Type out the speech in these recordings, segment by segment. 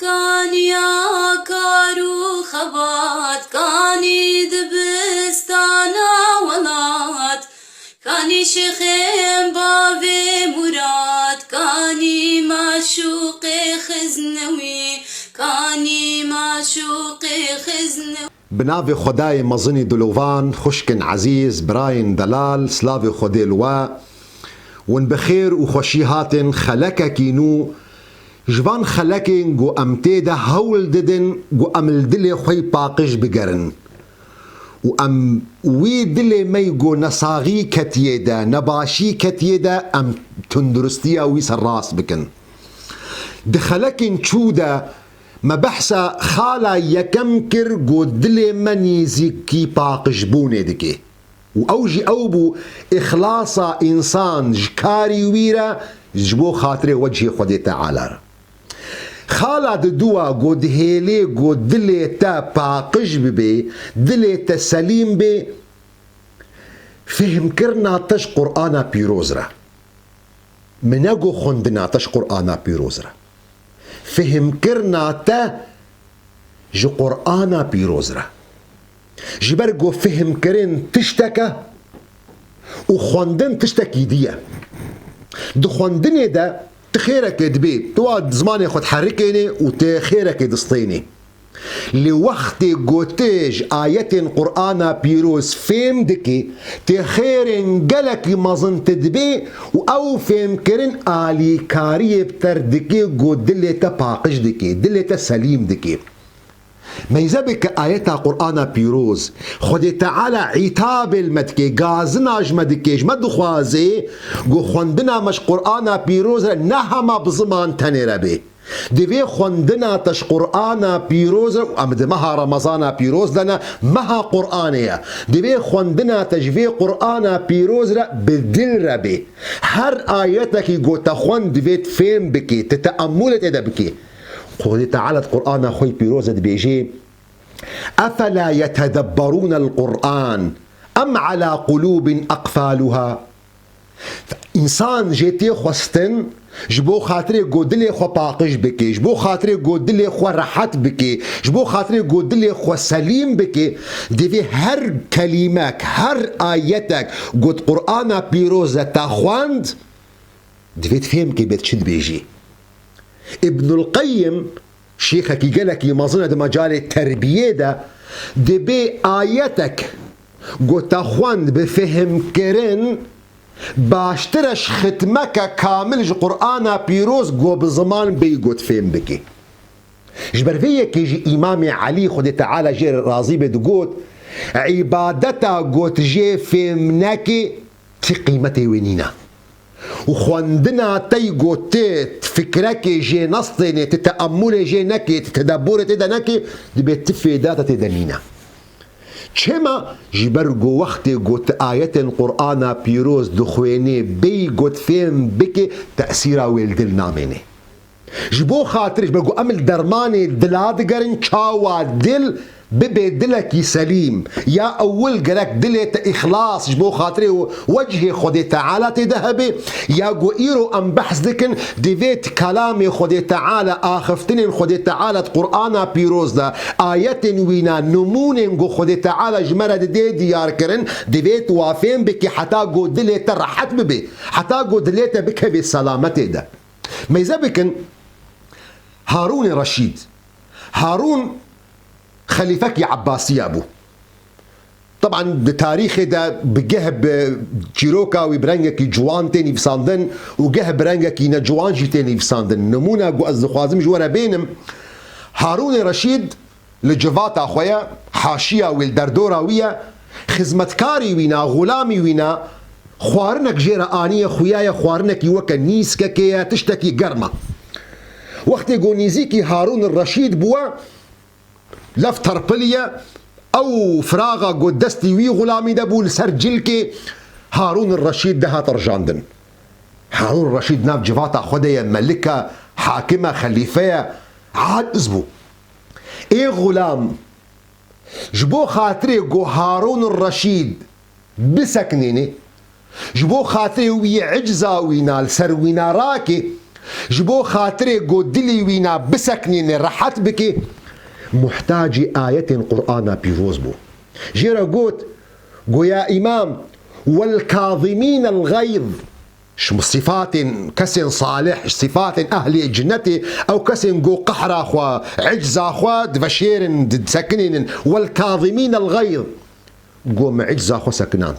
كاني كارو خبات كاني دبستانا ولات كاني شيخين بابي مراد كاني معشوق خزنوي كاني معشوق خزنوي. بناوی خدای مزنی دلوان خوشکن عزیز براین دلال سلاوی خدای لوا ون بخیر و خوشی هاتن خلکه کینو جوان خلکین گو امتیده هول ددن گو امل دل خوی پاقش بگرن و ام وی دل می گو نساغی کتیده نباشی کتیده ام تندرستی وی سراس بکن دخلکین چوده ما بحثا خالا يكم كر قو دلي مني زيكي باقش بوني دكي وأوجي أوبو إخلاصا إنسان جكاري ويرا جبو خاطري وجهي خدي تعالى خالا دوا قو دهيلي قو دلي تا باقش ببي دلي تا سليم بي فهم كرنا تش قرآنا بيروزرا مناقو خندنا تش قرآنا بيروزرا فهم كرنا تا جو قرآنا بيروزرا جبرقو فهم كرين تشتكى وخوندن تشتكي ديا دو خوندني دا تخيرك دبي تواد زماني خد حركيني وتخيرك دسطيني لوقت قوتيج آية قرآن بيروز فهم دكي تخيرن قلك مظن تدبي او فهم كرن آلي كاري بتر دكي قو دلتا باقش دكي دلتا سليم دكي ما يزبك آية قرآن بيروز خد تعالى عتاب المدكي غازناج مدكيج مدخوازي قو خوندنا مش قرآن بيروز نهما بزمان تنربي دوی خوندنا تش قرآن پیروز امد مها رمضان پیروز لنا مها قرآنیه دوی خوندنا تجوی قرآن پیروز را بدل ربی هر آیتکی گو تخوند دوی تفهم بکی تتأملت ادا بکی قوله تعالى قرآن خوی پیروز بيجي افلا يتدبرون القرآن ام على قلوب اقفالها انسان جيتي خوستن جبو خاطري قدلي خو باقش بكي جبو خاطري قدلي خو راحت بكي جبو خاطري قدلي خو سليم بكي دي هر كلمك هر آيتك قد قرآن بيروزة تاخواند دي تفهم كي بتشد بيجي ابن القيم شيخك قالك يمازنا ده مجال التربية ده دي بي آيتك قد تاخواند بفهم كرن باشترش ختمك كامل جو قرآن بيروز قو بزمان بيقود فهم بكي جبرفية كيجي إمام علي خد تعالى جي راضي بدقود عبادتا قوت جي فهمناكي تي قيمتي وينينا وخواندنا تي قوتيت فكركي جي نصتني تتأملي جي نكي تتدبوري تدا نكي دي بيتفيداتا تدنينا چما جبرگو وقت گوت آیت قرآن پیروز دخوینه بی گوت فهم بکی تأثیرا ویل دل نامینه جبو خاطرش برگو عمل درمانه دلاد گرن چاوا دل ببي دلك سليم يا أول قالك دلت إخلاص جبو خاطري وجهي خدي تعالى تذهبي يا قوئيرو أم بحث دكن ديفيت كلامي خدي تعالى آخفتني خدي تعالى قرآن بيروز دا آيات وينا نمون قو خدي تعالى جمرة دي ديار كرن ديفيت وافين بكي حتى قو دلت رحت ببي حتى قو دلت بك بسلامتي دا ما يزبكن هارون الرشيد هارون خليفك يا عباسي ابو طبعا بتاريخ ده بجهب جيروكا وبرنجك جوان تاني في صندن وجهب برنجك نجوان جي تاني في صندن نمونا جو الزخوازم جورا بينم هارون الرشيد لجفات اخويا حاشيه والدردوره ويا خدمتكاري وينا غلامي وينا خوارنك جيرا انيه خويايا خوارنك يوكا نيسكا كيا تشتكي قرمه وقت يقول هارون الرشيد بوا لفتر بليا او فراغا قدستي وي غلامي دبو لسرجلكي هارون الرشيد ده ترجاندن هارون الرشيد ناف جفاتا خديا ملكة حاكمة خليفة عاد ازبو ايه غلام جبو خاطري قو هارون الرشيد بسكنيني جبو خاطري وي عجزا وينال سر وينا راكي جبو خاطري قو دلي وينا بسكنين رحت بكي محتاج آية قرآن بيروز بو. جيرا قوت قو يا إمام والكاظمين الغيظ، شو صفات كسن صالح، صفات أهل جنتي، أو كسن قو قحر أخوة عجز أخوة دفشير سكنين، والكاظمين الغيظ قو معجز أخوة سكنان.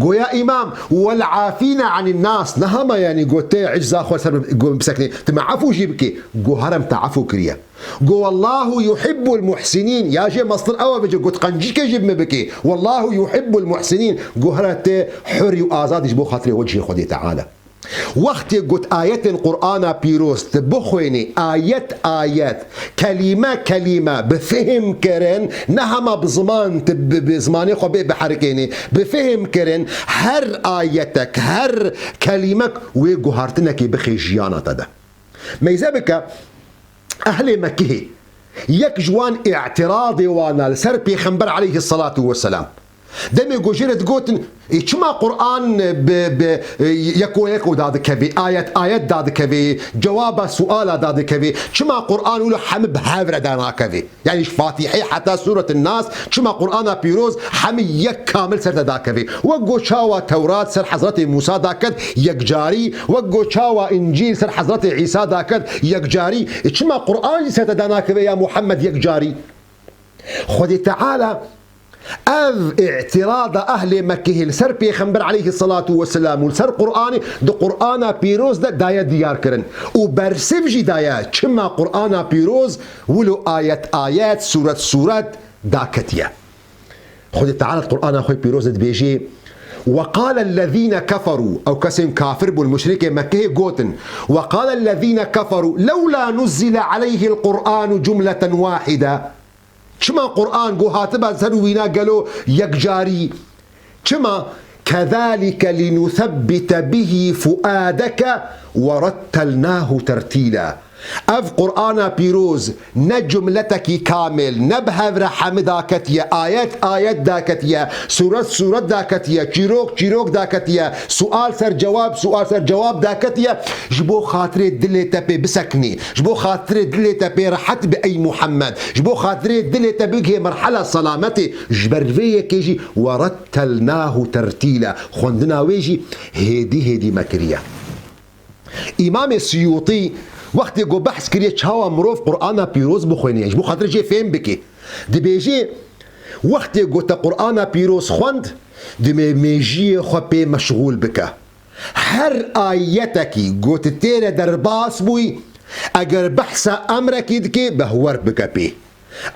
قو يا إمام والعافين عن الناس، نهما يعني قو تي عجز أخوة قو بسكنين تما عفو جيبكي قو هرم تعفو كريا. قو والله يحب المحسنين، يا جي مصدر أول بجي قو تقنجيك جيب مبكي والله يحب المحسنين. قو هرم حري وآزاد جبو خاطري وجهي خدي تعالى. وقت قلت آية قرآن بيروس تبخويني آيات كلمة كلمة بفهم كرن نهما بزمان بزماني خبئ بحركيني بفهم كرن هر آيتك هر كلمك ويقهرتنك بخي جيانا تدا ميزابك أهل مكه يك جوان اعتراضي وانا لسر بيخنبر عليه الصلاة والسلام دمي جوجيرت قوتن إيشما قرآن يكو داد كبي آيات داد كبي جواب سؤال داد كبي شما قرآن ولو حم بهافر دانا كبي يعني فاتحي حتى سورة الناس شما قرآن بيروز حمي يك كامل سر دا كبي وقو شاوى توراة سر حضرت موسى داكد يك جاري وقو شاوى إنجيل سر حضرت عيسى داكد يك جاري شما قرآن سر دانا كبي يا محمد يك جاري خذي تعالى أذ اعتراض أهل مكة لسر بيخنبر عليه الصلاة والسلام ولسر قرآني دو قرآن بيروز دا دايا ديار كرن وبرسفجي دايا كما قرآن بيروز ولو آيات سورة داكتيا. خذ تعالى القرآن أخوي بيروز بيجي وقال الذين كفروا أو كسن كافر بالمشرك مكة قوتن وقال الذين كفروا لولا نزل عليه القرآن جملة واحدة. شما قرآن قو هاتبا سروينا قالوا يكجاري شما كذلك لنثبت به فؤادك ورتلناه ترتيلا. أف قرآن بيروز نجملتك كامل نبهر حمد داكتيا آيات داكتيا سورة داكتيا چيروك داكتيا سؤال سر جواب داكتيا جبو خاطري دلي تبي بسكني جبو خاطري دلي تبي رحت بأي محمد جبو خاطري دلي تبي مرحلة سلامتي جبر فيه كيجي ورتلناه ترتيلا. خندنا ويجي هيدي مكرية. إمام السيوطي وقت يقول بحث كريه شهوة مروف قرآن بيروز بخويني جبو خاطر جي فين بكي دي بيجي وقت يقول قرآن بيروز خوند دي ميجي خبي مشغول بك هر آياتك قلت تيرا درباس بوي اگر بحث امرك يدكي بهور بك بي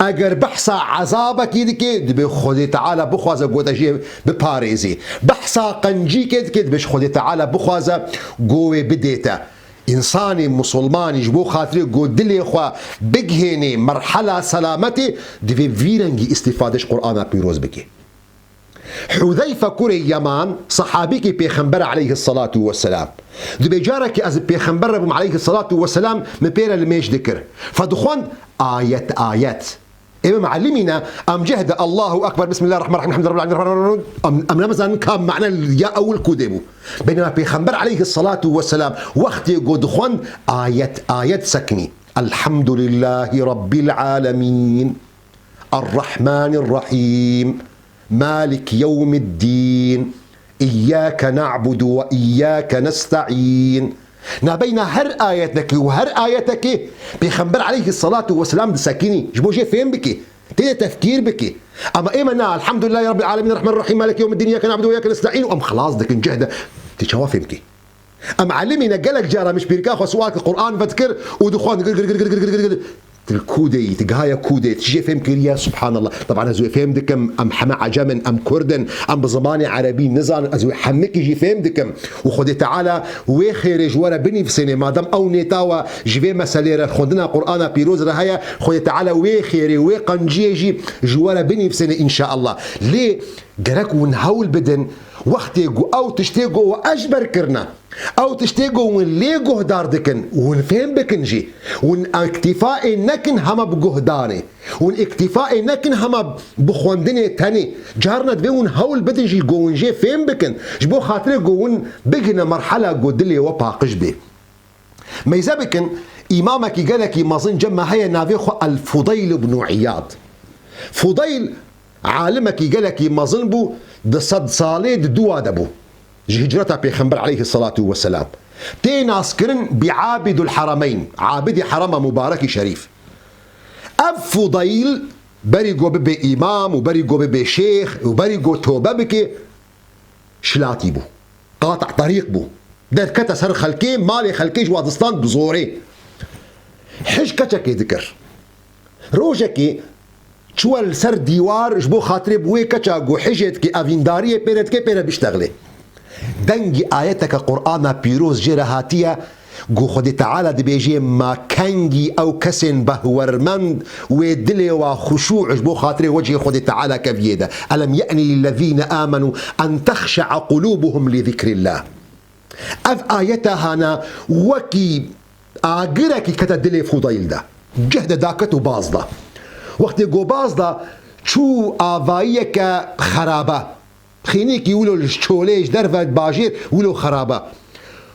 اگر بحث عذابك يدكي دي خدي تعالى بخوازة قوة جي بباريزي بحث قنجيك يدكي دي خدي تعالى بخوازة قوة بديتا. إنساني مسلماني جبو خاطري قو دلي خوا بجهني مرحلة سلامتي دي فيرنجي استفادش قرآن بيروز بكي. حذيفة كوري يمان صحابيكي بيخنبر عليه الصلاة والسلام دي بيجارك از بيخنبر عليه الصلاة والسلام مبيرا الميش ذكر فدخون آيات إمام معلمينا أم جهد الله أكبر بسم الله الرحمن الرحيم الحمد لله رب العالمين أم نمزان كان معنى الياء أول كوديمو بينما بيخنبر عليه الصلاة والسلام وقت يقول خون آيات سكني الحمد لله رب العالمين الرحمن الرحيم مالك يوم الدين إياك نعبد وإياك نستعين. نبينا هر آياتك وهر آياتك بيخنبر عليه الصلاة والسلام دساكيني جبو جي فين بكي تي تفكير بكي أما إيمنا الحمد لله رب العالمين الرحمن الرحيم مالك يوم الدين إياك نعبد وإياك نستعين وأم خلاص دك نجهد تشوا فهمكي أم علمنا قالك جارة مش بيركاخ وسؤالك القرآن فذكر ودخوان الكودي تجايا كودي تجي فهم كريا سبحان الله. طبعا ازوي فهم دكم ام حما عجمن ام كردن ام بزماني عربي نزان ازوي حمك يجي فهم دكم وخدي تعالى وخير جوارا بني في سنه ما دام او نيتاوا جيفي مسالير خدنا قرآن بيروز رهيا خدي تعالى وخير وقنجيجي جوارا بني في سنه ان شاء الله. ليه جرك ونهول بدن وقت او تشتيقوا واجبر كرنا او تشتيقوا ون ليه جهدار دكن ون فين بكنجي ون اكتفاء نكن هما بجهداني ون اكتفاء نكن هما بخوندني تاني جارنا دبي ون هول بدنجي جوون جي فين بكن جبو خاطري جوون بجنا مرحلة جودلي وباقش بي ميزا بكن إمامك قالك مظن جمع هيا نافيخو الفضيل بن عياض. فضيل عالمك قالك مظن بو دصد صالي دوا دبو هجرتها بيخنبر عليه الصلاة والسلام تين عسكرن بعابد الحرمين عابد حرم مبارك شريف. أب فضيل بريقو ببي إمام وبريقو ببي شيخ وبريقو توبة بكي شلاتي بو قاطع طريق بو در كتا سر خلقي مالي خلقي جوادستان بزوري حج كتشكي ذكر روجكي شوال سر ديوار جبو خاطري بوي كتشا جو حجت كي افينداريه بيرت كي بيرت بيشتغلي دنجي آياتك قرآن بيروز جرهاتية جو خدي تعالى دبيجي ما كنجي أو كسن بهورمند ودلي وخشوع جبو خاطري وجه خدي تعالى كفيدا ألم يأني للذين آمنوا أن تخشع قلوبهم لذكر الله أف آياتها هنا وكي آقركي كتدلي فضيل ده جهد داكتو بازده وقت جو بازده شو آفايك خرابة خينيك يقولوا الشوليش درفت باجير يقولوا خرابة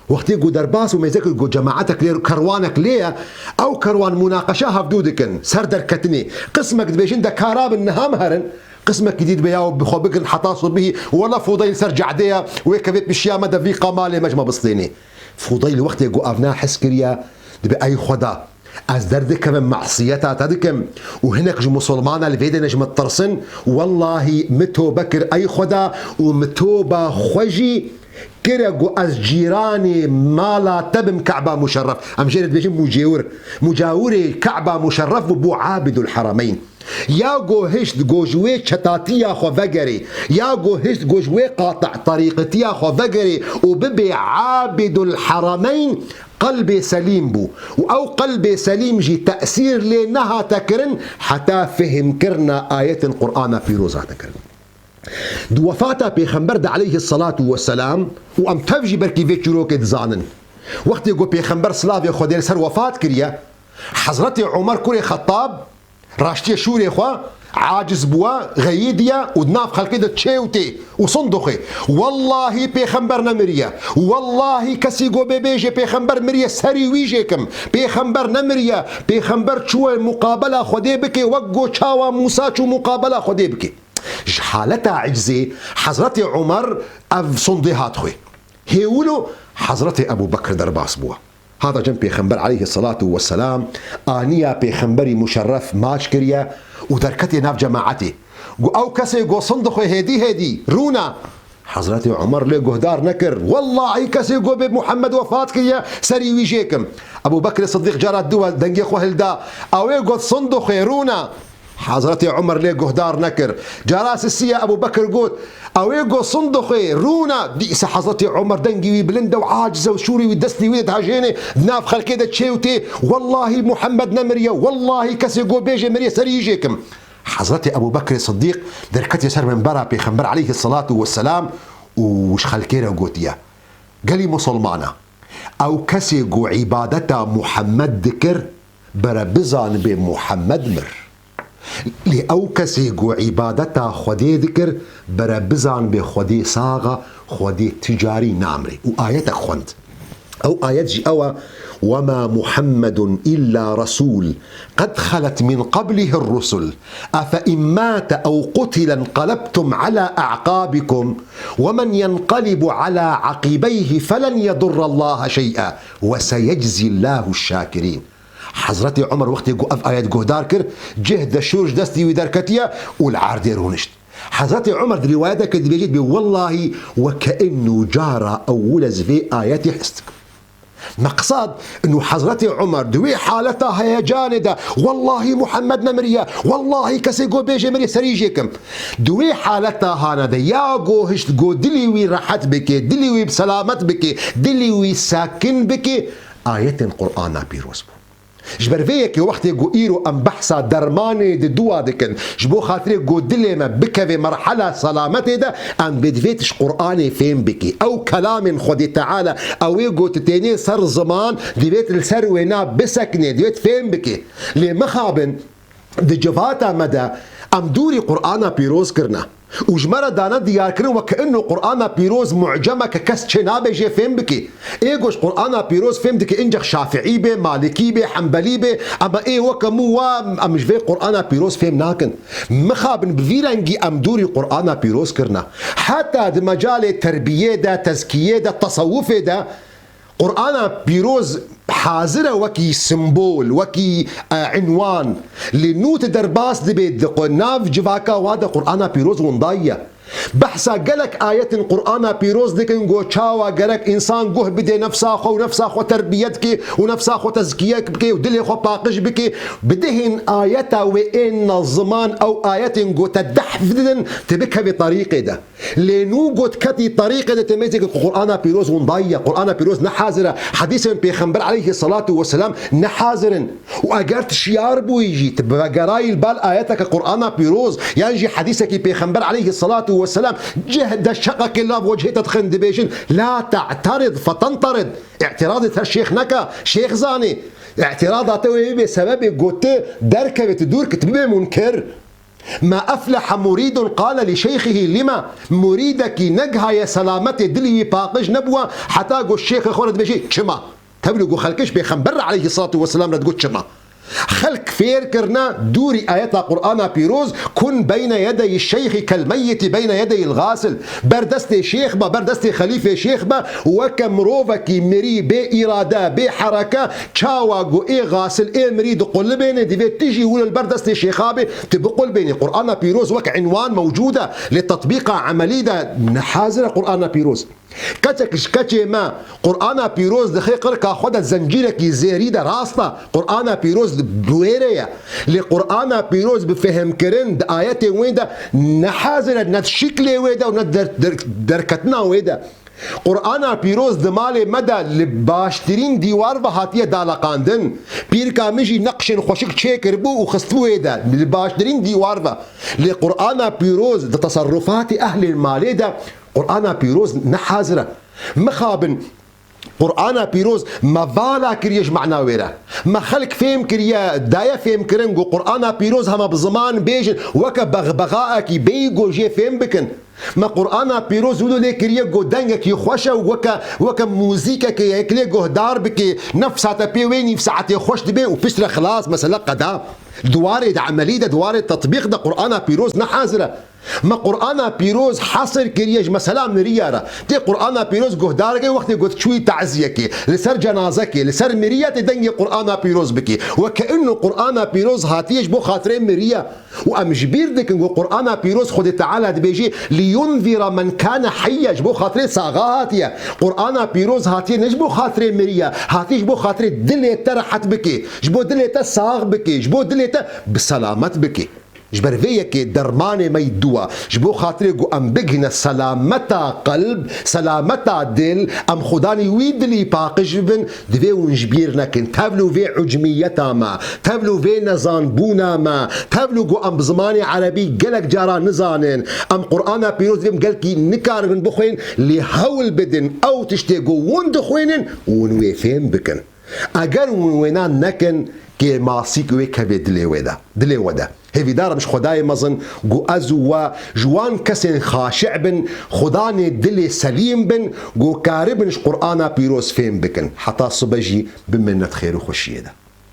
وقت يقو درباس وما يذكر جو جماعتك ليه كروانك ليه او كروان مناقشه هفدودكن سر دركتني قسمك دبيشن دا كاراب النهام هرن قسمك جديد بياو بخوبكن حطاصوا به ولا فضيل سرجع ديا ويكبت بشيا مدى في قمالي مجمع بسطيني فضيل وقت يقو افنا حسكريا دبي اي خدا از دردك من معصيتها تدكم وهناك جو مسلمان الفيدا نجم الترسن والله متو بكر اي خدا ومتوبة خوجي كرقو از جيراني مالا تبم كعبة مشرف ام جيرد بيجي مجاوري كعبة مشرف بو عابد الحرمين يا جو هشت جوجوي شتاتيا خو فقري يا جو هشت جوجوي قاطع طريقتيا خو فقري وببي عابد الحرمين قلبي سليم بو او قلبي سليم جي تأثير لنها تكرن حتى فهم كرنا آية القرآن في روزا تكرن دو وفاته بيخنبر عليه الصلاة والسلام وام تفجي بركي فيتشروك دزانن وقت يقول بيخنبر سلافي خودير سر وفات كريا حضرتي عمر كوري خطاب راشتي شوري خوا عاجز بوا غيديا ودناف خلقي دا تشيوتي وصندوقي والله بيخنبر نمريا والله كسيقو بيبيجي بيخنبر مريا سري ويجيكم بيخنبر نمريا بيخنبر شوى مقابلة خدي بكي وقو تشاوى موسى شو مقابلة خدي بكي حالتها عجزي حضرتي عمر اف صنديهات خوي هيولو حضرتي ابو بكر درباس بوا هذا جنب بيخنبر عليه الصلاة والسلام آنية بيخنبري مشرف ماشكريا ودركتي ناف جماعتي او كسي جو صندوق هدي رونا حضرتي عمر لي جهدار نكر والله كسي جو محمد وفات كيا سري ويجيكم ابو بكر الصديق جرى الدول دنجي خو هلدا او جو صندوق رونا حضرتي عمر ليه جهدار نكر جراس السيا ابو بكر قوت او يقو صندوقي رونا ديس حضرتي عمر دنجي بلندا وعاجزه وشوري ودستي ويد هاجيني ناف خل كده تشيوتي والله محمد نمريا والله كسي جو بيجي مريا سري يجيكم حضرتي ابو بكر الصديق دركت يسر من برا بيخنبر عليه الصلاه والسلام وش خل كده قوتيا قالي مسلمانه او كسي جو عبادته محمد ذكر بربزان بمحمد مر لي او كسي جو عبادتا خدي ذكر بربزان بخدي صاغة خدي تجاري نامري وآيات خند او آيات جي أوا وما محمد إلا رسول قد خلت من قبله الرسل أفإن مات أو قتل انقلبتم على أعقابكم ومن ينقلب على عقبيه فلن يضر الله شيئا وسيجزي الله الشاكرين حضرتي عمر وقت يقف آيات جهدار كر جهد شورج دستي ودركتيا والعار ديرونشت حضرتي عمر روايتك بيجي والله وكأنه جارة أو ولز في آيات حستك مقصد انه حضرتي عمر دوي حالتها هيجان ده والله محمد نمريا والله كسيقو بيجي مريا سريجيكم دوي حالتها هانا ده ياقو هشت قو دليوي راحت بك دليوي بسلامت بك دليوي ساكن بك آية القرآن بيروز جبر فيك وقت يقو إيرو أم بحثا درماني دي دوا دكن جبو خاطري قو دلما بك في مرحلة سلامتي ده أم بدفيتش قرآني فين بكي أو كلام خدي تعالى أو يقو تتيني سر زمان دي بيت السر وينا بسكني دي بيت فين بكي لي مخابن دي جفاتا مدى أم دوري قرآن بيروز كرنا وجمرة دانا ديار كرن وكأنه قرآن بيروز معجمة ككس شنابه جي فهم بكي ايقوش قرآن بيروز فهم دكي انجخ شافعي به مالكي به حنبلي به اما ايه وكمو مش في قرآن بيروز فهم ناكن مخابن بفيرنجي امدوري قرآن بيروز كرنا حتى دي مجال التربية دا تزكية دا تصوف دا قرآن بيروز حاضرة وكي سمبول وكي عنوان لنوت درباس دبيت ناف جفاكا وادا قرآن بيروز ونضايا بحثا قالك آية قرآن بيروز ديكن جو تشاوا قالك إنسان جوه بدي نفسه خو نفسه خو تربيتك ونفسه خو تزكيتك بكي ودلي خو باقش بكي بدهن آية وإن الزمان أو آية جو تدحفدن تبكها بطريقة ده لنو جو تكتي طريقة ده تميزك قرآن بيروز ونضايا قرآن بيروز نحازرة حديث من بيخنبر عليه الصلاة والسلام نحازرا وأجرت شيار بو يجي تبقى قراي البال آياتك قرآن بيروز ينجي حديثك بيخنبر عليه الصلاة والسلام جهد الشقك الله بوجهه تدخن دبيشن لا تعترض فتنطرد اعتراض الشيخ نكا شيخ زاني اعتراضاته بسبب قلت دركة بتدور كتبه منكر ما أفلح مريد قال لشيخه لما مريدك نجها يا سلامتي دلي باقج نبوة حتى قو الشيخ خورد بشي كما تبلغوا خلقش بيخنبر عليه الصلاة والسلام لا تقول كما خلق فير كرنا دوري آيات قرآن بيروز كن بين يدي الشيخ كالميت بين يدي الغاسل بردست شيخ با بردست خليفة شيخ با وكم روفكي مري بإرادة بحركة تشاوا جو إيه غاسل إيه مريد قل بيني دي تجي ولا البردست شيخابي تبقل بيني قرآن بيروز وك عنوان موجودة للتطبيق عملي ده نحازر قرآن بيروز كتش ما قرآن بيروز دخيقر كاخد زنجيرك زيري ده راستا قرآن بيروز بويريا لقرآن بيروز بفهم كرن ده آيات وين ده نحازر نتشكل وين ده وندركتنا وين ده قرآن بيروز دمال مدى لباشترين ديوار بهاتية دالقاندن بير كامجي نقشن خوشك تشيكر بو وخستوه ده لباشترين ديوار با لقرآن بيروز ده تصرفات أهل المال ده قرآن بيروز نحازرة مخابن قرآن بيروز ما فالا كريش معنا ويرا ما خلق فهم كريا دايا فهم كرنجو قرآن بيروز هما بزمان بيجن وكا بغبغاءك بيجو جي فهم بكن ما قرآن بيروز ولو لي كريا جو دنجك يخوشا وكا موزيكا كي يكلي جو دار بكي نفسها تبي وين في ساعة يخوش دبي وفسر خلاص مثلا قدا دواري ده عملية ده دواري التطبيق ده قرآن بيروز نحازرة ما قرآن بيروز حصر كريج مثلا مريارة تي قرآن بيروز جهدارك وقت قلت شوي تعزيك لسر جنازك لسر مريا تدني قرآن بيروز بكي وكأنه قرآن بيروز هاتيش بو خاطرين مريا وأمجبير ديك قرآن بيروز خد تعالى بيجي لينذر من كان حيا جبو خاطرين صاغا هاتيا قرآن بيروز هاتي نجبو خاطرين مريا هاتيش بو خاطرين دلي ترحت بكي جبو دلي تساغ بكي جبو دلي بسلامت بكي جبر فيك درماني ما يدوا جبو خاطري جو ام بجنا سلامتا قلب سلامتا دل ام خداني ويدلي باقش بن دفي ونجبيرنا كن تابلو في عجميتا ما تابلو في نزان بونا ما تابلو جو ام بزماني عربي قلق جارا نزانين ام قرآن بيروز بيم قلقي نكار من بخوين لهول بدن او تشتيقو وندخوين ونويفين بكن اگر ونوينان نكن كي ماسيك ويكبي دلي ودا هذي دار مش خداي مزن جو ازوا جوان كسن خاشع بن خداني دلي سليم بن جو كاربنش قرآن بيروز فين بكن حتى صبجي بمنة خير وخشيه ده